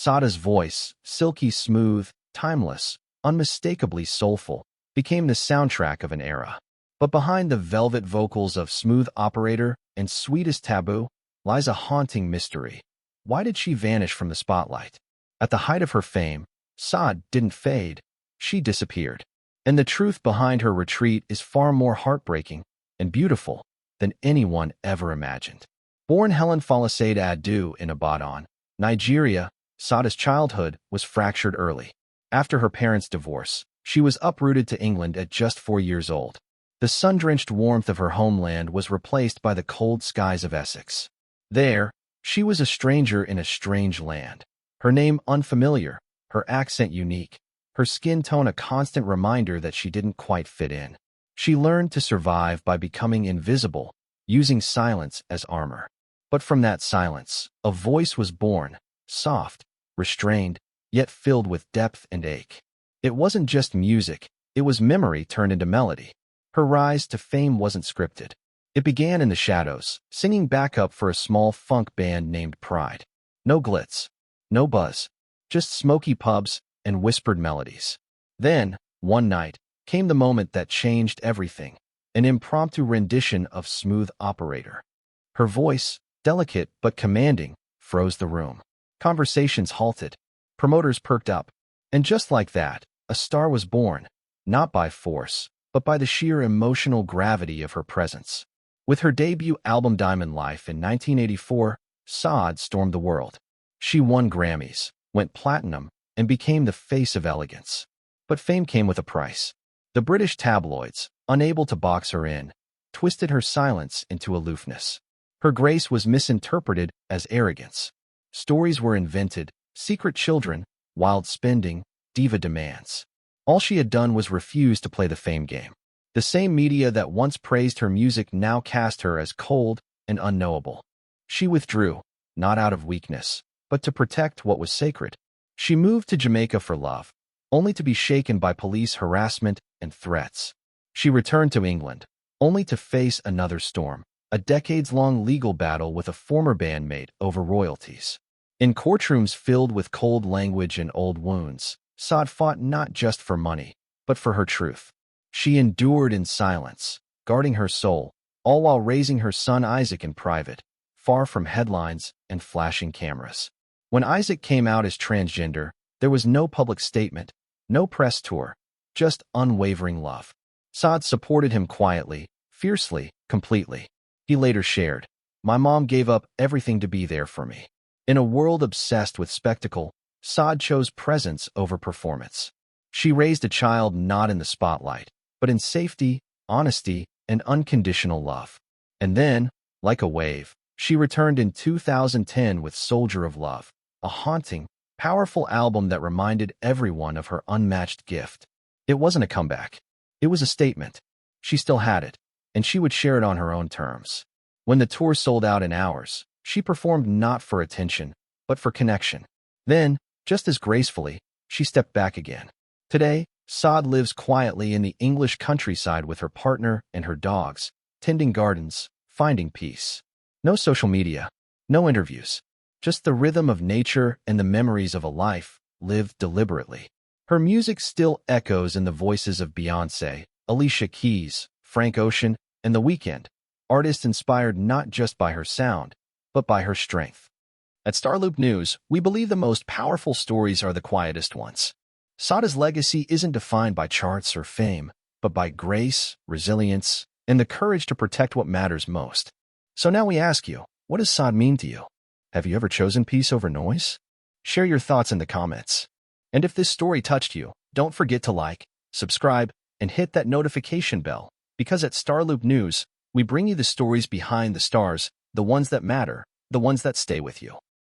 Sade's voice, silky smooth, timeless, unmistakably soulful, became the soundtrack of an era. But behind the velvet vocals of Smooth Operator and Sweetest Taboo lies a haunting mystery. Why did she vanish from the spotlight? At the height of her fame, Sade didn't fade, she disappeared. And the truth behind her retreat is far more heartbreaking and beautiful than anyone ever imagined. Born Helen Sade Adu in Ibadan, Nigeria, Sade's childhood was fractured early. After her parents' divorce, she was uprooted to England at just 4 years old. The sun-drenched warmth of her homeland was replaced by the cold skies of Essex. There, she was a stranger in a strange land. Her name unfamiliar, her accent unique, her skin tone a constant reminder that she didn't quite fit in. She learned to survive by becoming invisible, using silence as armor. But from that silence, a voice was born, soft, restrained, yet filled with depth and ache. It wasn't just music, it was memory turned into melody. Her rise to fame wasn't scripted. It began in the shadows, singing backup for a small funk band named Pride. No glitz, no buzz, just smoky pubs and whispered melodies. Then, one night, came the moment that changed everything, an impromptu rendition of Smooth Operator. Her voice, delicate but commanding, froze the room. Conversations halted, promoters perked up, and just like that, a star was born, not by force, but by the sheer emotional gravity of her presence. With her debut album Diamond Life in 1984, Sade stormed the world. She won Grammys, went platinum, and became the face of elegance. But fame came with a price. The British tabloids, unable to box her in, twisted her silence into aloofness. Her grace was misinterpreted as arrogance. Stories were invented, secret children, wild spending, diva demands. All she had done was refuse to play the fame game. The same media that once praised her music now cast her as cold and unknowable. She withdrew, not out of weakness, but to protect what was sacred. She moved to Jamaica for love, only to be shaken by police harassment and threats. She returned to England, only to face another storm, a decades-long legal battle with a former bandmate over royalties. In courtrooms filled with cold language and old wounds, Sade fought not just for money, but for her truth. She endured in silence, guarding her soul, all while raising her son Isaac in private, far from headlines and flashing cameras. When Isaac came out as transgender, there was no public statement, no press tour, just unwavering love. Sade supported him quietly, fiercely, completely. He later shared, "My mom gave up everything to be there for me." In a world obsessed with spectacle, Sade chose presence over performance. She raised a child not in the spotlight, but in safety, honesty, and unconditional love. And then, like a wave, she returned in 2010 with Soldier of Love, a haunting, powerful album that reminded everyone of her unmatched gift. It wasn't a comeback. It was a statement. She still had it, and she would share it on her own terms. When the tour sold out in hours, she performed not for attention, but for connection. Then, just as gracefully, she stepped back again. Today, Sade lives quietly in the English countryside with her partner and her dogs, tending gardens, finding peace. No social media, no interviews, just the rhythm of nature and the memories of a life lived deliberately. Her music still echoes in the voices of Beyoncé, Alicia Keys, Frank Ocean, and The Weeknd, artists inspired not just by her sound, but by her strength. At StarLoop News, we believe the most powerful stories are the quietest ones. Sade's legacy isn't defined by charts or fame, but by grace, resilience, and the courage to protect what matters most. So now we ask you, what does Sade mean to you? Have you ever chosen peace over noise? Share your thoughts in the comments. And if this story touched you, don't forget to like, subscribe, and hit that notification bell, because at StarLoop News, we bring you the stories behind the stars, the ones that matter, the ones that stay with you.